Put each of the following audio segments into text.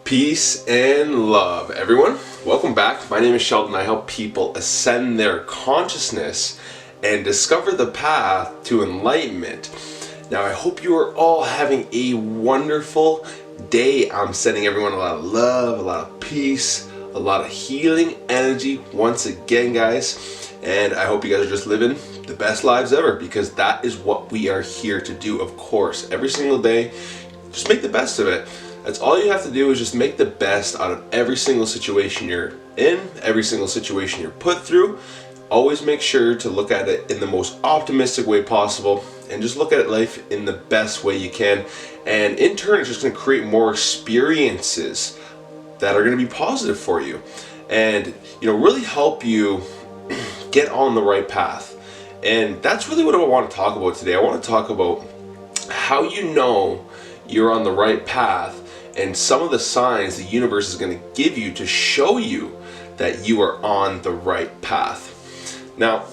Peace and love, everyone. Welcome back. My name is Sheldon. I help people ascend their consciousness and discover the path to enlightenment. Now, I hope you are all having a wonderful day. I'm sending everyone a lot of love, a lot of peace, a lot of healing energy once again, guys. And I hope you guys are just living the best lives ever, because that is what we are here to do, of course. Every single day, just make the best of it. That's all you have to do, is just make the best out of every single situation you're in, every single situation you're put through. Always make sure to look at it in the most optimistic way possible, and just look at life in the best way you can. And in turn, it's just going to create more experiences that are going to be positive for you, and really help you get on the right path. And that's really what I want to talk about today. I want to talk about how you know you're on the right path, and some of the signs the universe is going to give you to show you that you are on the right path. Now,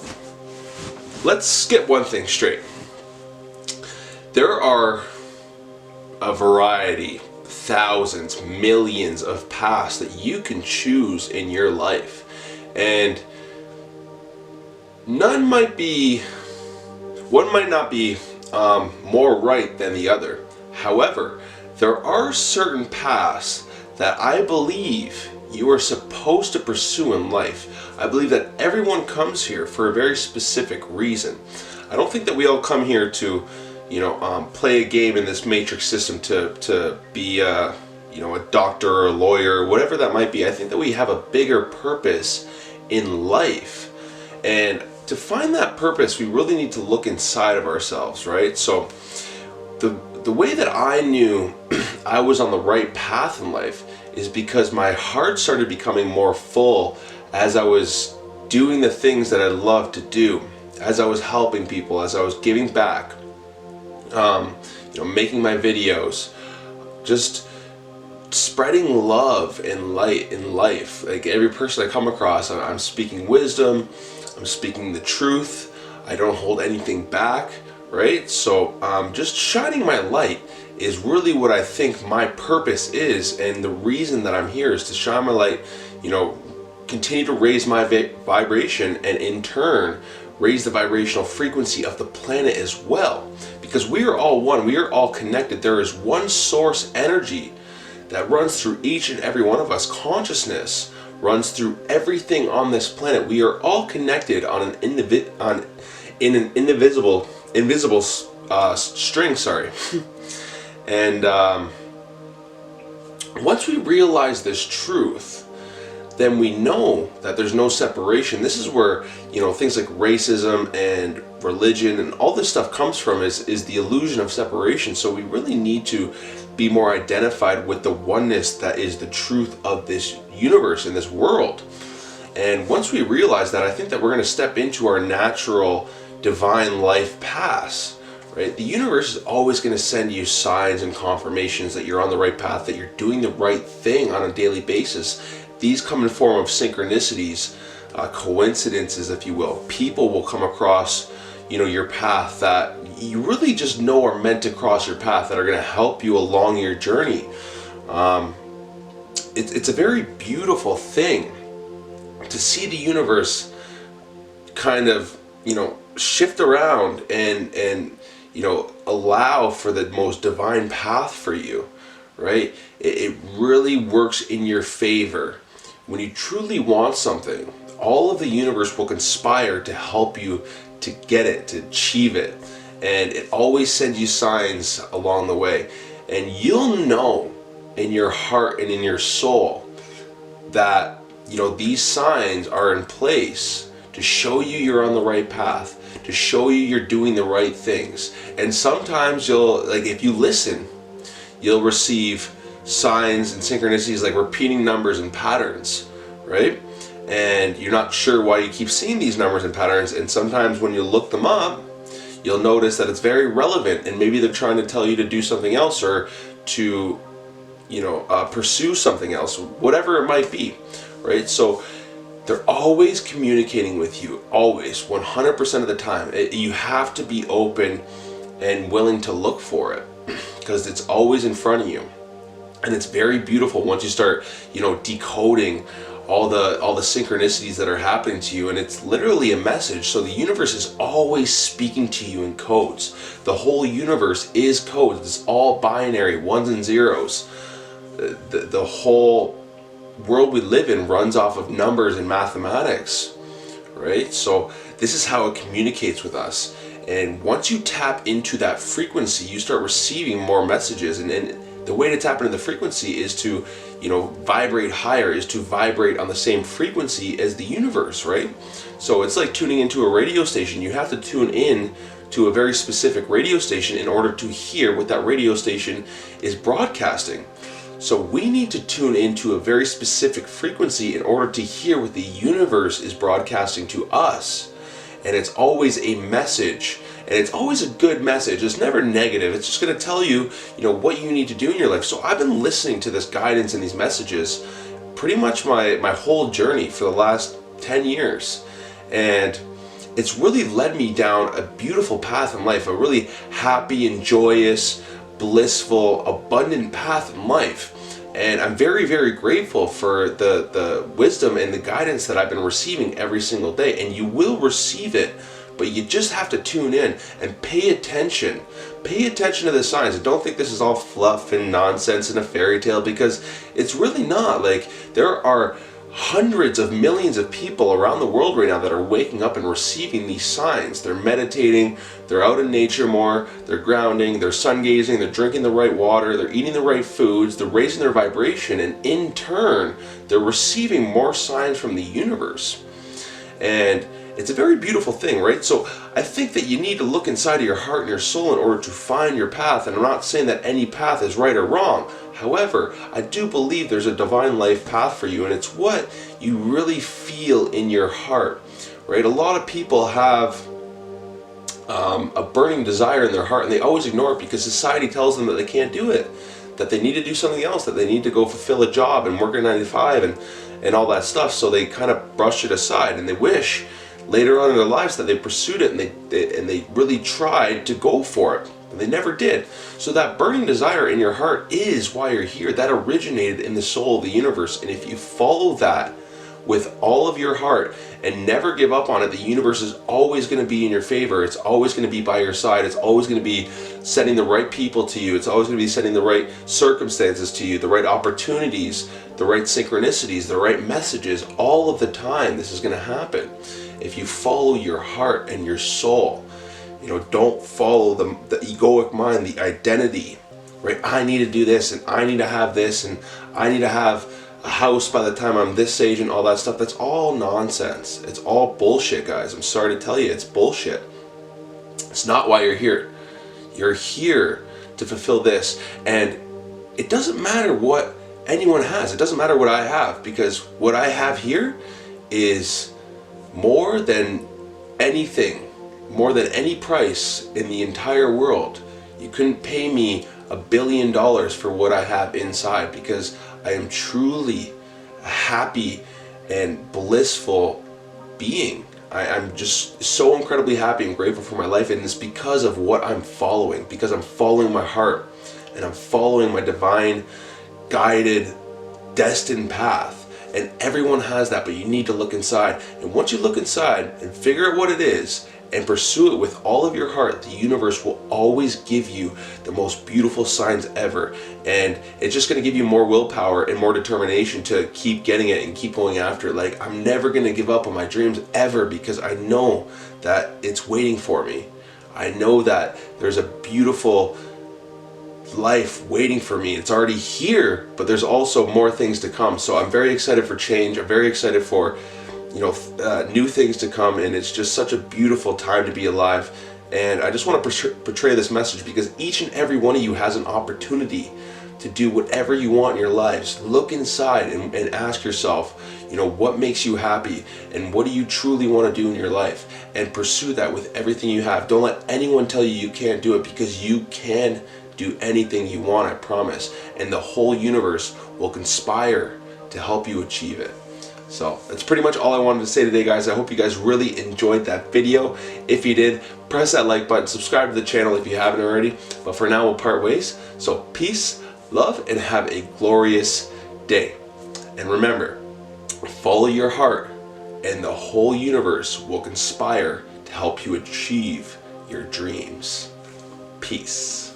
let's get one thing straight. There are a variety, thousands, millions of paths that you can choose in your life. And one might not be more right than the other. However, there are certain paths that I believe you are supposed to pursue in life. I believe that everyone comes here for a very specific reason. I don't think that we all come here to, play a game in this matrix system to be a doctor or a lawyer or whatever that might be. I think that we have a bigger purpose in life. And to find that purpose, we really need to look inside of ourselves, right? So the way that I knew I was on the right path in life is because my heart started becoming more full as I was doing the things that I love to do, as I was helping people, as I was giving back, making my videos, just spreading love and light in life. Like every person I come across, I'm speaking wisdom, I'm speaking the truth, I don't hold anything back. Right? So just shining my light is really what I think my purpose is, and the reason that I'm here is to shine my light, continue to raise my vibration, and in turn raise the vibrational frequency of the planet as well, because we are all one, we are all connected. There is one source energy that runs through each and every one of us. Consciousness runs through everything on this planet. We are all connected on an invisible string, and once we realize this truth, then we know that there's no separation. This is where things like racism and religion and all this stuff comes from, is the illusion of separation. So we really need to be more identified with the oneness that is the truth of this universe and this world. And once we realize that, I think that we're going to step into our natural divine life paths, right? The universe is always going to send you signs and confirmations that you're on the right path, that you're doing the right thing on a daily basis. These come in form of synchronicities, coincidences, if you will. People will come across, your path that you really just know are meant to cross your path, that are going to help you along your journey. It's a very beautiful thing to see the universe kind of, shift around and allow for the most divine path for you, right? It really works in your favor. When you truly want something, all of the universe will conspire to help you to get it, to achieve it. And it always sends you signs along the way. And you'll know in your heart and in your soul that, these signs are in place to show you you're on the right path, to show you you're doing the right things. And sometimes if you listen, you'll receive signs and synchronicities like repeating numbers and patterns, right? And you're not sure why you keep seeing these numbers and patterns, and sometimes when you look them up, you'll notice that it's very relevant, and maybe they're trying to tell you to do something else, or to pursue something else, whatever it might be, right? So they're always communicating with you, always, 100% of the time. You have to be open and willing to look for it, because it's always in front of you. And it's very beautiful once you start, decoding all the synchronicities that are happening to you, and it's literally a message. So the universe is always speaking to you in codes. The whole universe is codes. It's all binary, ones and zeros. The whole world we live in runs off of numbers and mathematics, right? So this is how it communicates with us. And once you tap into that frequency, you start receiving more messages. And the way to tap into the frequency is to, vibrate higher, is to vibrate on the same frequency as the universe, right? So it's like tuning into a radio station. You have to tune in to a very specific radio station in order to hear what that radio station is broadcasting. So we need to tune into a very specific frequency in order to hear what the universe is broadcasting to us. And it's always a message, and it's always a good message. It's never negative. It's just going to tell you, what you need to do in your life. So I've been listening to this guidance and these messages pretty much my whole journey for the last 10 years. And it's really led me down a beautiful path in life, a really happy and joyous, blissful, abundant path in life. And I'm very, very grateful for the wisdom and the guidance that I've been receiving every single day. And you will receive it, but you just have to tune in and pay attention. Pay attention to the signs. And don't think this is all fluff and nonsense and a fairy tale, because it's really not. Like, there are hundreds of millions of people around the world right now that are waking up and receiving these signs. They're meditating, they're out in nature more, they're grounding, they're sun gazing, they're drinking the right water, they're eating the right foods, they're raising their vibration, and in turn, they're receiving more signs from the universe. And it's a very beautiful thing, right? So I think that you need to look inside of your heart and your soul in order to find your path. And I'm not saying that any path is right or wrong. However, I do believe there's a divine life path for you, and it's what you really feel in your heart, right? A lot of people have a burning desire in their heart, and they always ignore it because society tells them that they can't do it, that they need to do something else, that they need to go fulfill a job and work a 9 to 5 and all that stuff. So they kind of brush it aside, and they wish later on in their lives that they pursued it and they really tried to go for it. And they never did. So that burning desire in your heart is why you're here. That originated in the soul of the universe. And if you follow that with all of your heart and never give up on it, the universe is always going to be in your favor. It's always going to be by your side. It's always going to be sending the right people to you. It's always going to be sending the right circumstances to you, the right opportunities, the right synchronicities, the right messages. All of the time this is going to happen if you follow your heart and your soul. Don't follow the egoic mind, the identity, right? I need to do this, and I need to have this, and I need to have a house by the time I'm this age, and all that stuff. That's all nonsense. It's all bullshit, guys. I'm sorry to tell you, it's bullshit. It's not why you're here. You're here to fulfill this. And it doesn't matter what anyone has. It doesn't matter what I have, because what I have here is more than anything. More than any price in the entire world. You couldn't pay me $1 billion for what I have inside, because I am truly a happy and blissful being. I'm just so incredibly happy and grateful for my life, and it's because of what I'm following, because I'm following my heart and I'm following my divine guided destined path. And everyone has that, but you need to look inside. And once you look inside and figure out what it is and pursue it with all of your heart, the universe will always give you the most beautiful signs ever. And it's just going to give you more willpower and more determination to keep getting it and keep going after it. Like, I'm never going to give up on my dreams ever, because I know that it's waiting for me. I know that there's a beautiful life waiting for me. It's already here, but there's also more things to come. So I'm very excited for change. I'm very excited for new things to come, and it's just such a beautiful time to be alive. And I just want to portray this message, because each and every one of you has an opportunity to do whatever you want in your lives. Look inside and ask yourself, what makes you happy, and what do you truly want to do in your life, and pursue that with everything you have. Don't let anyone tell you you can't do it, because you can do anything you want, I promise. And the whole universe will conspire to help you achieve it. So that's pretty much all I wanted to say today, guys. I hope you guys really enjoyed that video. If you did, press that like button, subscribe to the channel if you haven't already. But for now, we'll part ways. So peace, Love and have a glorious day. And remember, follow your heart, and the whole universe will conspire to help you achieve your dreams. Peace.